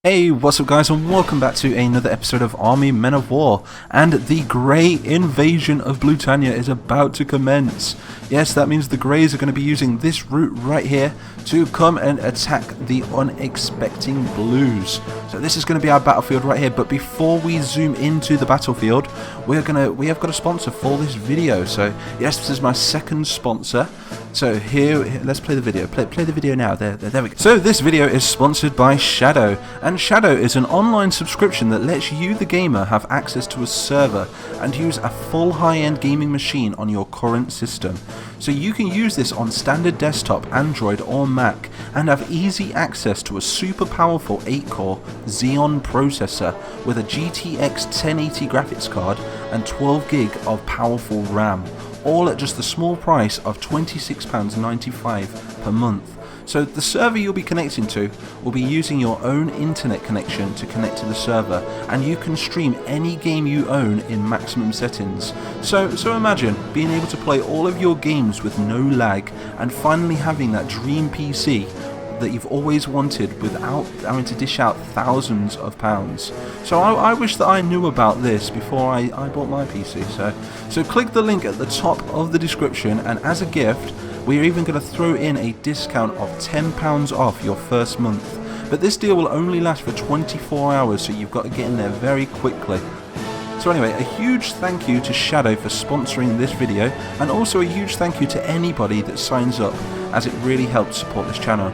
Hey, what's up guys, and welcome back to another episode of Army Men of War, and the Grey invasion of Blutannia is about to commence. Yes, that means the Greys are going to be using this route right here to come and attack the unexpected Blues. So this is going to be our battlefield right here, but before we zoom into the battlefield, we have got a sponsor for this video. So yes, this is my second sponsor. So here, let's play the video. Play the video now. There we go. So this video is sponsored by Shadow, and Shadow is an online subscription that lets you, the gamer, have access to a server and use a full high-end gaming machine on your current system. So you can use this on standard desktop, Android or Mac, and have easy access to a super powerful 8-core Xeon processor with a GTX 1080 graphics card and 12 gig of powerful RAM. All at just the small price of £26.95 per month. So the server you'll be connecting to will be using your own internet connection to connect to the server, and you can stream any game you own in maximum settings. So imagine being able to play all of your games with no lag, and finally having that dream PC that you've always wanted without having to dish out thousands of pounds. So I wish that I knew about this before I bought my PC. So click the link at the top of the description, and as a gift we are even going to throw in a discount of £10 off your first month. But this deal will only last for 24 hours, so you've got to get in there very quickly. So anyway, a huge thank you to Shadow for sponsoring this video, and also a huge thank you to anybody that signs up, as it really helps support this channel.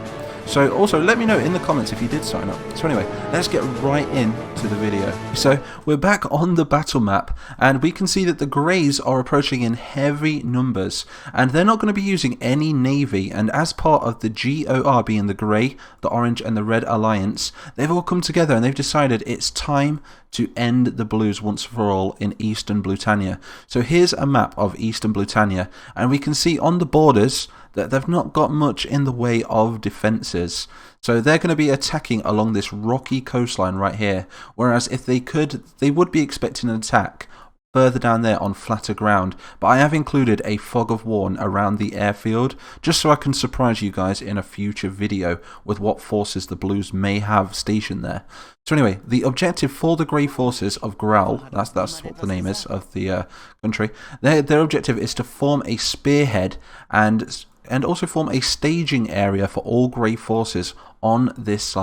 So also let me know in the comments if you did sign up. So anyway, let's get right into the video. So we're back on the battle map, and we can see that the Greys are approaching in heavy numbers, and they're not going to be using any navy, and as part of the GOR, being the Grey, the Orange and the Red Alliance, they've all come together and they've decided it's time to end the Blues once for all in Eastern Blutannia. So here's a map of Eastern Blutannia, and we can see on the borders that they've not got much in the way of defences. So they're going to be attacking along this rocky coastline right here, whereas if they could, they would be expecting an attack further down there on flatter ground. But I have included a fog of war around the airfield, just so I can surprise you guys in a future video with what forces the Blues may have stationed there. So anyway, the objective for the Grey forces of Growl, that's what the name is of the country, their objective is to form a spearhead and also form a staging area for all Grey forces on this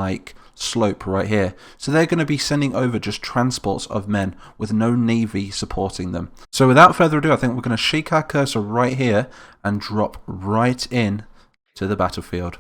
slope right here. So they're going to be sending over just transports of men with no navy supporting them. So without further ado, I think we're going to shake our cursor right here and drop right in to the battlefield.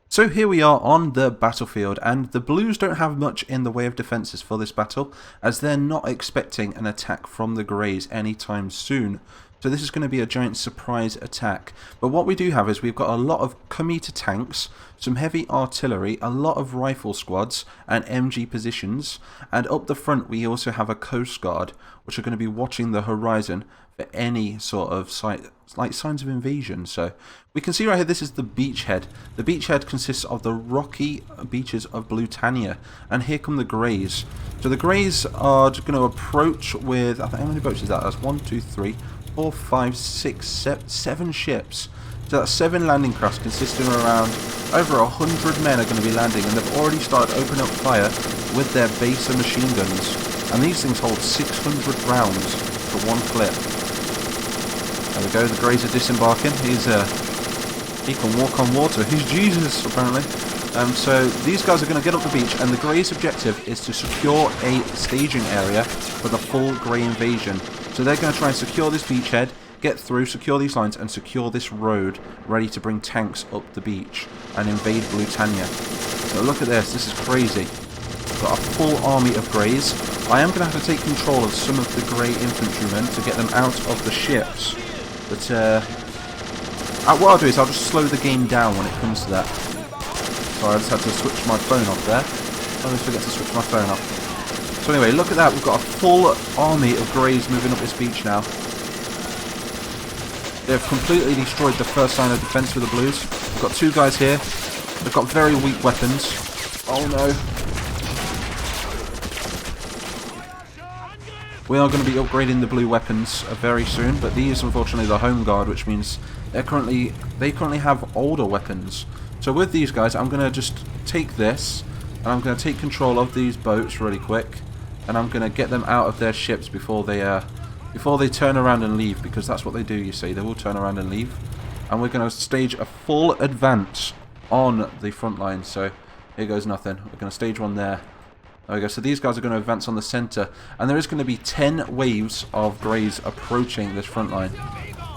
So here we are on the battlefield, and the Blues don't have much in the way of defences for this battle, as they're not expecting an attack from the Greys anytime soon. So this is going to be a giant surprise attack. But what we do have is we've got a lot of commuter tanks, some heavy artillery, a lot of rifle squads and MG positions, and up the front we also have a coast guard, which are going to be watching the horizon for any sort of signs of invasion. So we can see right here, this is the beachhead. The beachhead consists of the rocky beaches of Blutannia, and here come the Greys. So the Greys are going to approach with, I think, how many boats is that? That's 1, 2, 3, 4, 5, 6, 7 ships. So that's 7 landing crafts consisting of around over 100 men are going to be landing, and they've already started opening up fire with their baser machine guns. And these things hold 600 rounds for one clip. There we go, the Greys are disembarking. He can walk on water. He's Jesus, apparently. So these guys are going to get up the beach, and the Greys' objective is to secure a staging area for the full Grey invasion. So they're going to try and secure this beachhead, get through, secure these lines, and secure this road, ready to bring tanks up the beach and invade Blutannia. So look at this is crazy. We've got a full army of Greys. I am going to have to take control of some of the Grey infantrymen to get them out of the ships. But what I'll do is I'll just slow the game down when it comes to that. Sorry, I just had to switch my phone off there. I always forget to switch my phone off. So anyway, look at that, we've got a full army of Greys moving up this beach now. They've completely destroyed the first line of defence for the Blues. We've got 2 guys here. They've got very weak weapons. Oh no. We are going to be upgrading the blue weapons very soon, but these unfortunately are the home guard, which means they currently have older weapons. So with these guys, I'm going to just take this, and I'm going to take control of these boats really quick, and I'm going to get them out of their ships before they turn around and leave, because that's what they do, you see. They will turn around and leave. And we're going to stage a full advance on the front line. So here goes nothing. We're going to stage one there. There we go. So these guys are going to advance on the center, and there is going to be 10 waves of Greys approaching this front line.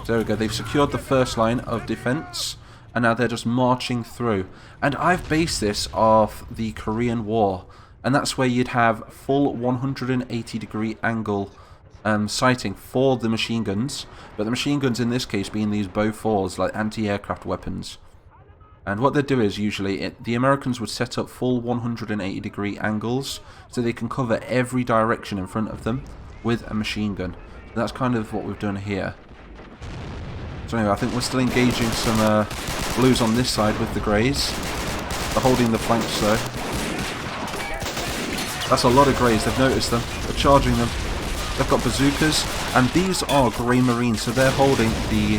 So there we go. They've secured the first line of defense, and now they're just marching through. And I've based this off the Korean War, and that's where you'd have full 180-degree angle sighting for the machine guns, but the machine guns in this case being these bow 4s, like anti-aircraft weapons. And what they'd do is usually, the Americans would set up full 180-degree angles so they can cover every direction in front of them with a machine gun. And that's kind of what we've done here. So anyway, I think we're still engaging some blues on this side with the Greys. They're holding the flanks though. That's a lot of Greys, they've noticed them. They're charging them. They've got bazookas, and these are Grey Marines, so they're holding the...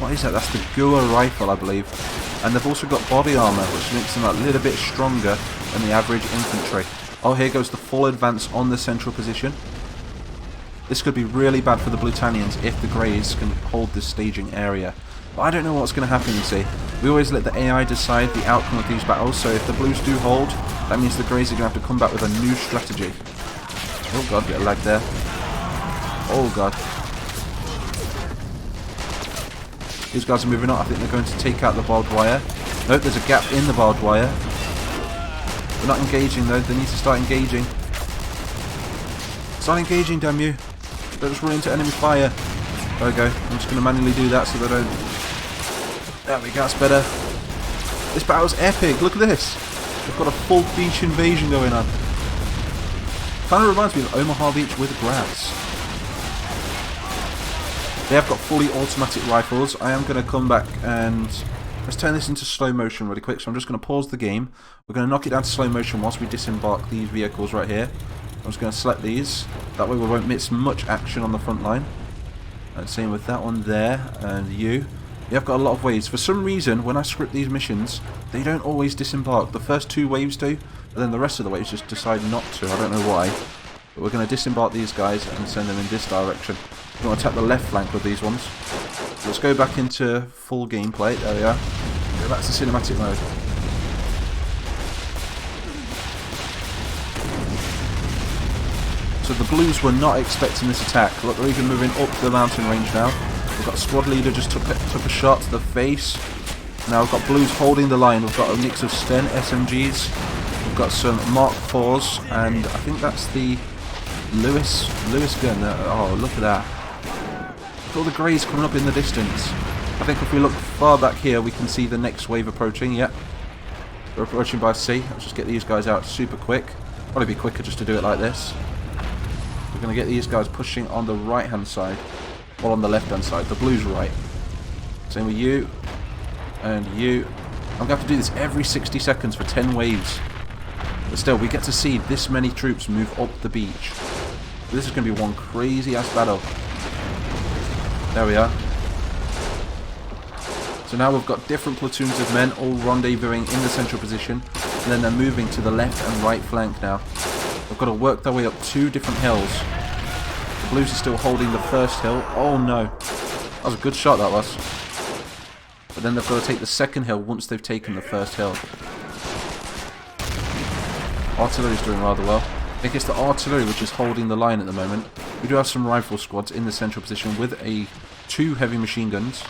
what is that? That's the Gua rifle, I believe. And they've also got body armor, which makes them a little bit stronger than the average infantry. Oh, here goes the full advance on the central position. This could be really bad for the Blutannians if the Greys can hold this staging area. But I don't know what's going to happen, you see. We always let the AI decide the outcome of these battles, so if the Blues do hold, that means the Greys are going to have to come back with a new strategy. Oh god, bit of lag there. Oh god. These guys are moving on. I think they're going to take out the barbed wire. Nope, there's a gap in the barbed wire. They're not engaging though. They need to start engaging. Start engaging, damn you. Don't just run into enemy fire. There we go. I'm just going to manually do that so they don't... There we go, that's better. This battle's epic. Look at this. We've got a full beach invasion going on. Kind of reminds me of Omaha Beach with grass. They have got fully automatic rifles. I am going to come back and let's turn this into slow motion really quick. So I'm just going to pause the game. We're going to knock it down to slow motion whilst we disembark these vehicles right here. I'm just going to select these. That way we won't miss much action on the front line. And same with that one there and you. You have got a lot of waves. For some reason, when I script these missions, they don't always disembark. The first 2 waves do, but then the rest of the waves just decide not to. I don't know why. But we're going to disembark these guys and send them in this direction. We're going to attack the left flank with these ones. So let's go back into full gameplay. There we are. Go back to cinematic mode. So the Blues were not expecting this attack. Look, they're even moving up the mountain range now. We've got a squad leader just took a shot to the face. Now we've got Blues holding the line. We've got a mix of Sten SMGs. We've got some Mark 4s, and I think that's the Lewis gun. Oh, look at that. Look at all the Greys coming up in the distance. I think if we look far back here, we can see the next wave approaching. Yep. We're approaching by sea. Let's just get these guys out super quick. Probably be quicker just to do it like this. We're going to get these guys pushing on the right hand side. Or on the left hand side. The Blues right. Same with you. And you. I'm going to have to do this every 60 seconds for 10 waves. But still, we get to see this many troops move up the beach. This is going to be one crazy ass battle. There we are. So now we've got different platoons of men all rendezvousing in the central position. And then they're moving to the left and right flank now. We've got to work their way up 2 different hills. The Blues are still holding the first hill. Oh no. That was a good shot, that was. But then they've got to take the second hill once they've taken the first hill. Artillery's doing rather well. I think it's the artillery which is holding the line at the moment. We do have some rifle squads in the central position with 2 heavy machine guns.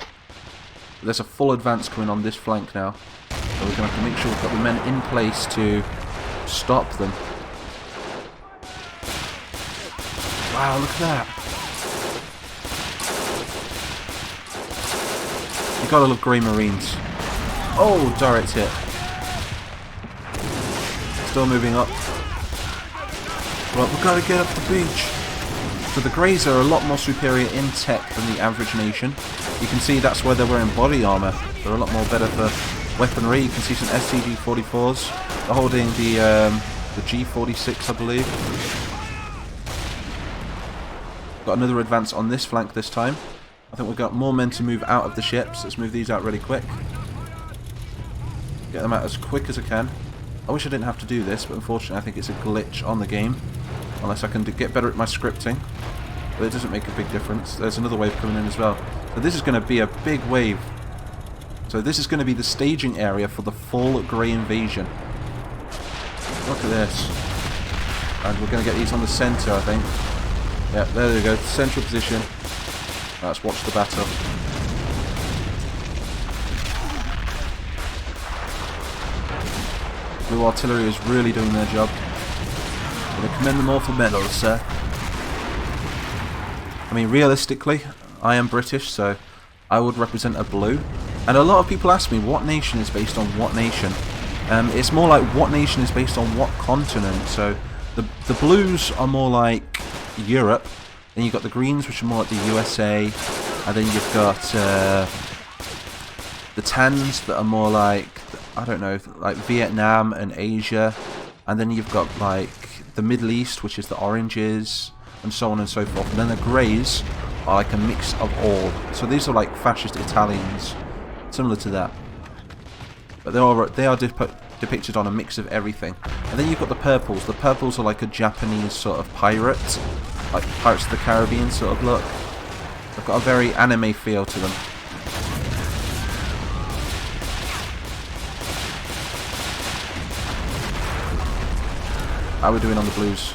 But there's a full advance coming on this flank now. So we're going to have to make sure we've got the men in place to stop them. Wow, look at that. You gotta love Grey Marines. Oh, direct hit. Still moving up. Right, we've got to get up the beach. So the Greys are a lot more superior in tech than the average nation. You can see that's where they're wearing body armour. They're a lot more better for weaponry. You can see some STG-44s. They're holding the G46, I believe. Got another advance on this flank this time. I think we've got more men to move out of the ships. Let's move these out really quick. Get them out as quick as I can. I wish I didn't have to do this, but unfortunately I think it's a glitch on the game. Unless I can get better at my scripting. But it doesn't make a big difference. There's another wave coming in as well. So this is going to be a big wave. So this is going to be the staging area for the full grey invasion. Look at this. And we're going to get these on the centre, I think. Yeah, there we go. Central position. Let's watch the battle. Blue artillery is really doing their job. I'm going to commend them all for medals, sir. I mean, realistically, I am British, so I would represent a blue. And a lot of people ask me what nation is based on what nation. It's more like what nation is based on what continent. So the blues are more like Europe. Then you've got the greens, which are more like the USA. And then you've got the tans that are more like, I don't know, like Vietnam and Asia. And then you've got like the Middle East, which is the oranges, and so on and so forth. And then the greys are like a mix of all. So these are like fascist Italians, similar to that. But they are depicted on a mix of everything. And then you've got the purples. The purples are like a Japanese sort of pirate, like Pirates of the Caribbean sort of look. They've got a very anime feel to them. How are we doing on the blues?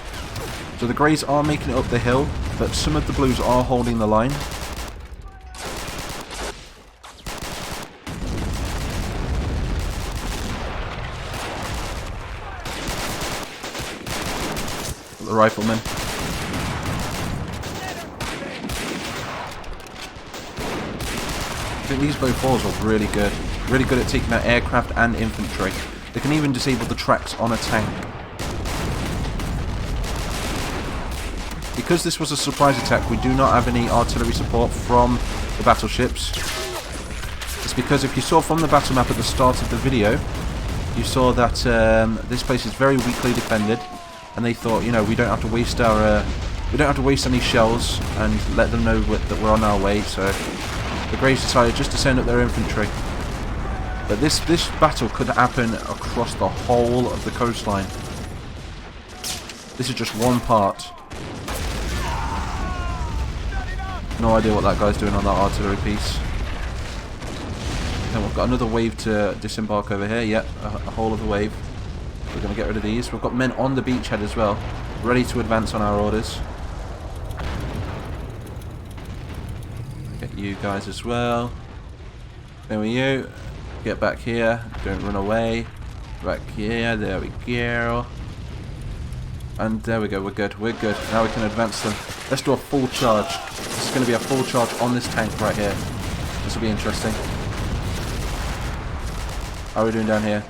So the greys are making it up the hill, but some of the blues are holding the line. The riflemen. I think these bow fours are really good. Really good at taking out aircraft and infantry. They can even disable the tracks on a tank. Because this was a surprise attack, we do not have any artillery support from the battleships. It's because if you saw from the battle map at the start of the video, you saw that this place is very weakly defended, and they thought, you know, we don't have to waste any shells and let them know that we're on our way. So the Greys decided just to send up their infantry. But this battle could happen across the whole of the coastline. This is just one part. No idea what that guy's doing on that artillery piece. Then we've got another wave to disembark over here. Yep, a whole other wave. We're going to get rid of these. We've got men on the beachhead as well, ready to advance on our orders. Get you guys as well. There we go. Get back here. Don't run away. Back here. There we go. And there we go, we're good, Now we can advance them. Let's do a full charge. This is going to be a full charge on this tank right here. This will be interesting. How are we doing down here?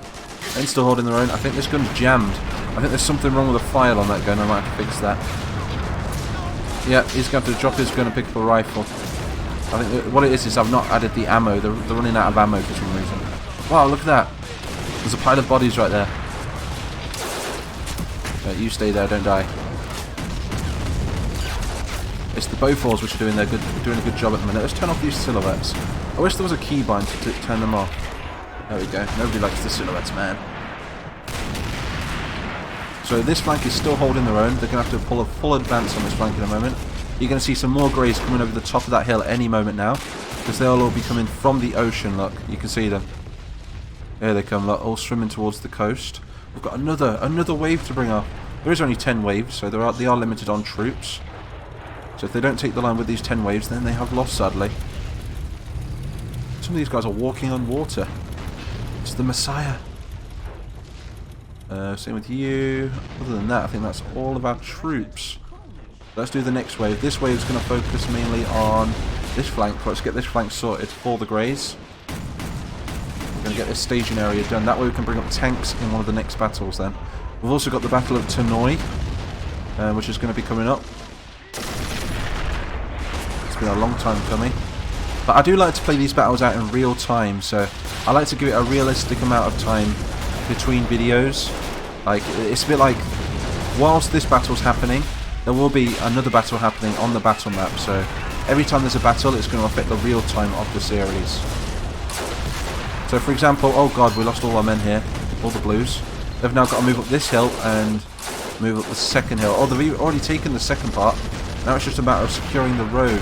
And still holding their own. I think this gun's jammed. I think there's something wrong with the file on that gun. I might have to fix that. Yeah, he's going to have to drop his gun and pick up a rifle. I think what it is I've not added the ammo. They're running out of ammo for some reason. Wow, look at that. There's a pile of bodies right there. You stay there, don't die. It's the Bofors which are doing a good job at the minute. Let's turn off these silhouettes. I wish there was a keybind to turn them off. There we go. Nobody likes the silhouettes, man. So this flank is still holding their own. They're going to have to pull a full advance on this flank in a moment. You're going to see some more Greys coming over the top of that hill at any moment now, because they'll all be coming from the ocean. Look, you can see them. There they come, look, all swimming towards the coast. We've got another wave to bring up. There is only 10 waves, so they are limited on troops. So if they don't take the line with these 10 waves, then they have lost, sadly. Some of these guys are walking on water. It's the Messiah. Same with you. Other than that, I think that's all of our troops. Let's do the next wave. This wave is going to focus mainly on this flank. Let's get this flank sorted for the Greys. We're going to get this staging area done. That way we can bring up tanks in one of the next battles then. We've also got the Battle of Tannoy, which is going to be coming up. It's been a long time coming. But I do like to play these battles out in real time, so I like to give it a realistic amount of time between videos. Like, it's a bit like, whilst this battle's happening, there will be another battle happening on the battle map, so every time there's a battle, it's going to affect the real time of the series. So for example, oh god, we lost all our men here. All the blues. They've now got to move up this hill and move up the second hill. Oh, they've already taken the second part. Now it's just a matter of securing the road.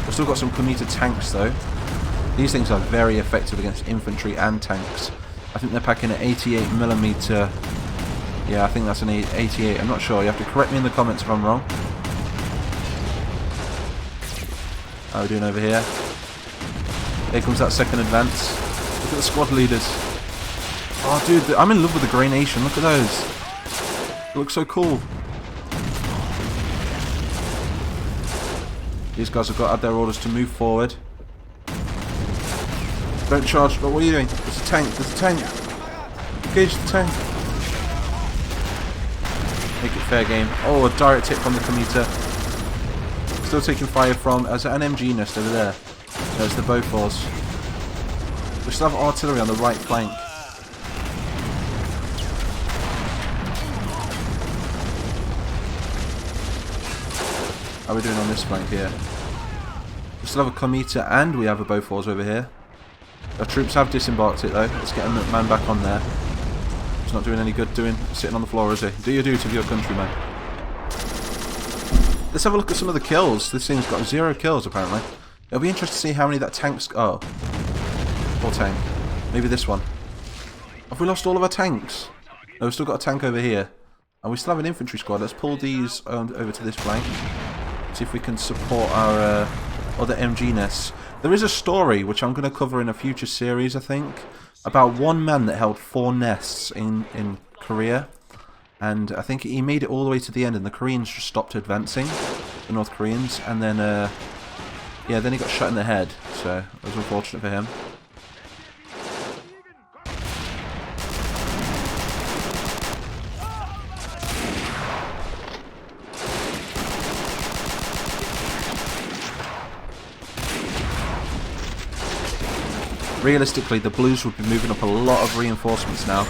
We've still got some kilometer tanks though. These things are very effective against infantry and tanks. I think they're packing an 88mm. Yeah, I think that's an 88. I'm not sure. You have to correct me in the comments if I'm wrong. How are we doing over here? Here comes that second advance. Look at the squad leaders. Oh, dude, I'm in love with the Grey Nation. Look at those. They look so cool. These guys have got had their orders to move forward. Don't charge. But what are you doing? There's a tank. There's a tank. Engage the tank. Make it fair game. Oh, a direct hit from the commuter. Still taking fire from as an MG nest over there. There's the Bofors. We still have artillery on the right flank. How are we doing on this flank here? We still have a commuter and we have a Bofors over here. Our troops have disembarked it though. Let's get a man back on there. It's not doing any good sitting on the floor, is he? Do your duty of your country, man. Let's have a look at some of the kills. This thing's got 0 kills apparently. It'll be interesting to see how many that tank's... Oh. Poor tank. Maybe this one. Have we lost all of our tanks? No, we've still got a tank over here. And we still have an infantry squad. Let's pull these over to this flank. See if we can support our other MG nests. There is a story, which I'm going to cover in a future series, I think, about one man that held 4 nests in Korea. And I think he made it all the way to the end, and the Koreans just stopped advancing, the North Koreans, and then, yeah, then he got shot in the head, so it was unfortunate for him. Realistically, the Blues would be moving up a lot of reinforcements now,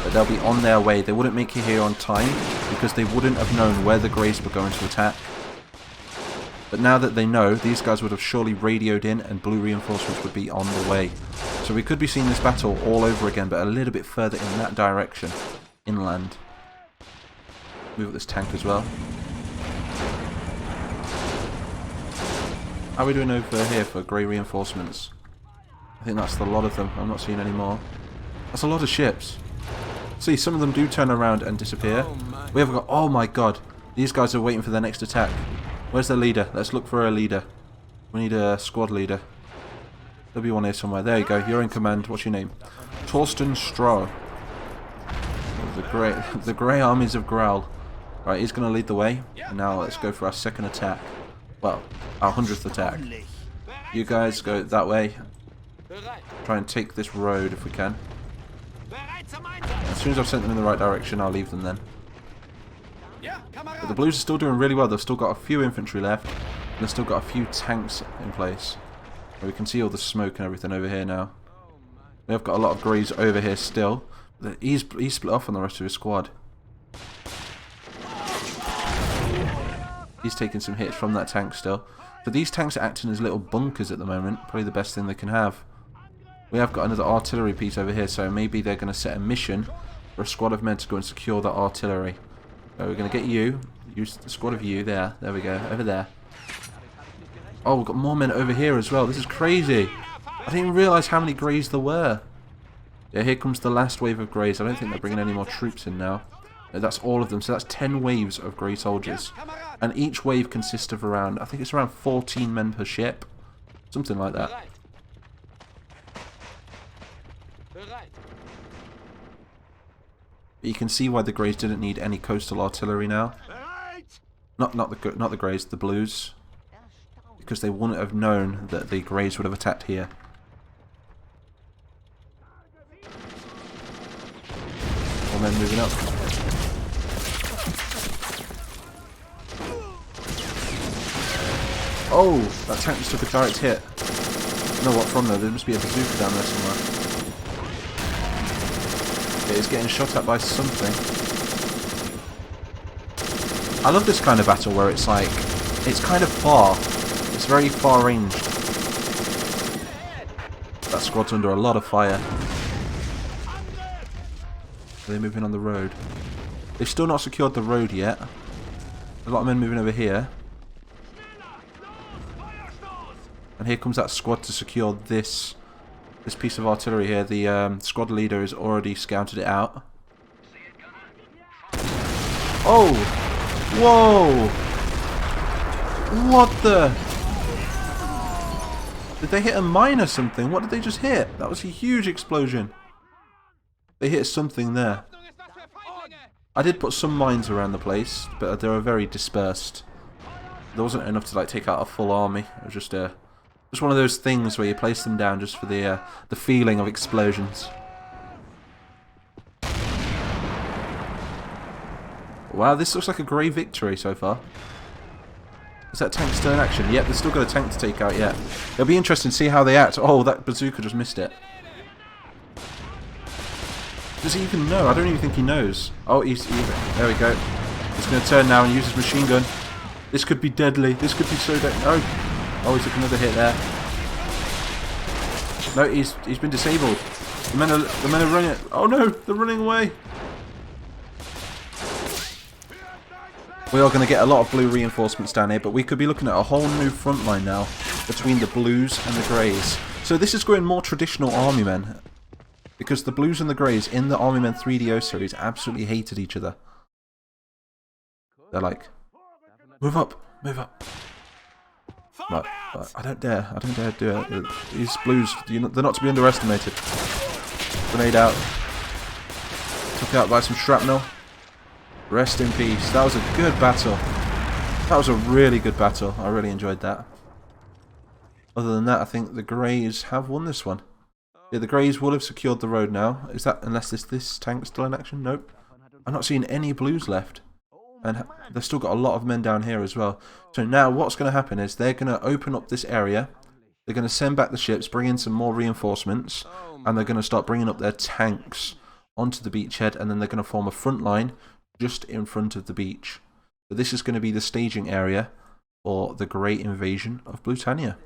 but they'll be on their way. They wouldn't make it here on time because they wouldn't have known where the Greys were going to attack. But now that they know, these guys would have surely radioed in and Blue reinforcements would be on the way. So we could be seeing this battle all over again, but a little bit further in that direction, inland. Move up this tank as well. How are we doing over here for Grey reinforcements? I think that's a lot of them. I'm not seeing any more. That's a lot of ships. See, some of them do turn around and disappear. We have got... Oh my god. These guys are waiting for their next attack. Where's their leader? Let's look for a leader. We need a squad leader. There'll be one here somewhere. There you go. You're in command. What's your name? Torsten Straw. The Grey Armies of Graal. Right, he's going to lead the way. And now let's go for our second attack. Well, our 100th attack. You guys go that way. Try and take this road if we can. As soon as I've sent them in the right direction, I'll leave them then. But the Blues are still doing really well. They've still got a few infantry left. And they've still got a few tanks in place. We can see all the smoke and everything over here now. We have got a lot of Greys over here still. He's split off on the rest of his squad. He's taking some hits from that tank still. But these tanks are acting as little bunkers at the moment. Probably the best thing they can have. We have got another artillery piece over here, so maybe they're going to set a mission for a squad of men to go and secure that artillery. So we're going to get you, use the squad of you, there we go, over there. Oh, we've got more men over here as well. This is crazy. I didn't even realise how many Greys there were. Yeah, here comes the last wave of Greys. I don't think they're bringing any more troops in now. No, that's all of them, so that's 10 waves of Grey soldiers. And each wave consists of around, I think it's around 14 men per ship. Something like that. But you can see why the Greys didn't need any coastal artillery now. Not the Greys, the Blues, because they wouldn't have known that the Greys would have attacked here. More men moving up. Oh, that tank just took a direct hit. I don't know what from though. There must be a bazooka down there somewhere. It's getting shot at by something. I love this kind of battle where it's like, it's kind of far. It's very far ranged. That squad's under a lot of fire. They're moving on the road. They've still not secured the road yet. A lot of men moving over here. And here comes that squad to secure this piece of artillery here. The squad leader has already scouted it out. Oh! Whoa! What the? Did they hit a mine or something? What did they just hit? That was a huge explosion. They hit something there. I did put some mines around the place, but they were very dispersed. There wasn't enough to like take out a full army. It was just one of those things where you place them down just for the feeling of explosions. Wow, this looks like a grey victory so far. Is that tank still in action? Yep, they've still got a tank to take out yet. It'll be interesting to see how they act. Oh, that bazooka just missed it. Does he even know? I don't even think he knows. Oh, there we go. He's going to turn now and use his machine gun. This could be deadly. This could be so deadly. No. Oh, he took another hit there. No, he's been disabled. The men are running. Oh no, they're running away. We are going to get a lot of blue reinforcements down here, but we could be looking at a whole new front line now between the blues and the greys. So this is going more traditional army men, because the blues and the greys in the Army Men 3DO series absolutely hated each other. They're like, move up, move up. But I don't dare do it. These blues, they're not to be underestimated. Grenade out. Took out by some shrapnel. Rest in peace. That was a good battle. That was a really good battle. I really enjoyed that. Other than that, I think the Greys have won this one. Yeah, the Greys will have secured the road now. Is that, unless this tank's still in action? Nope. I'm not seeing any blues left. And they've still got a lot of men down here as well. So now what's going to happen is they're going to open up this area. They're going to send back the ships, bring in some more reinforcements. And they're going to start bringing up their tanks onto the beachhead. And then they're going to form a front line just in front of the beach. So this is going to be the staging area for the great invasion of Blutannia.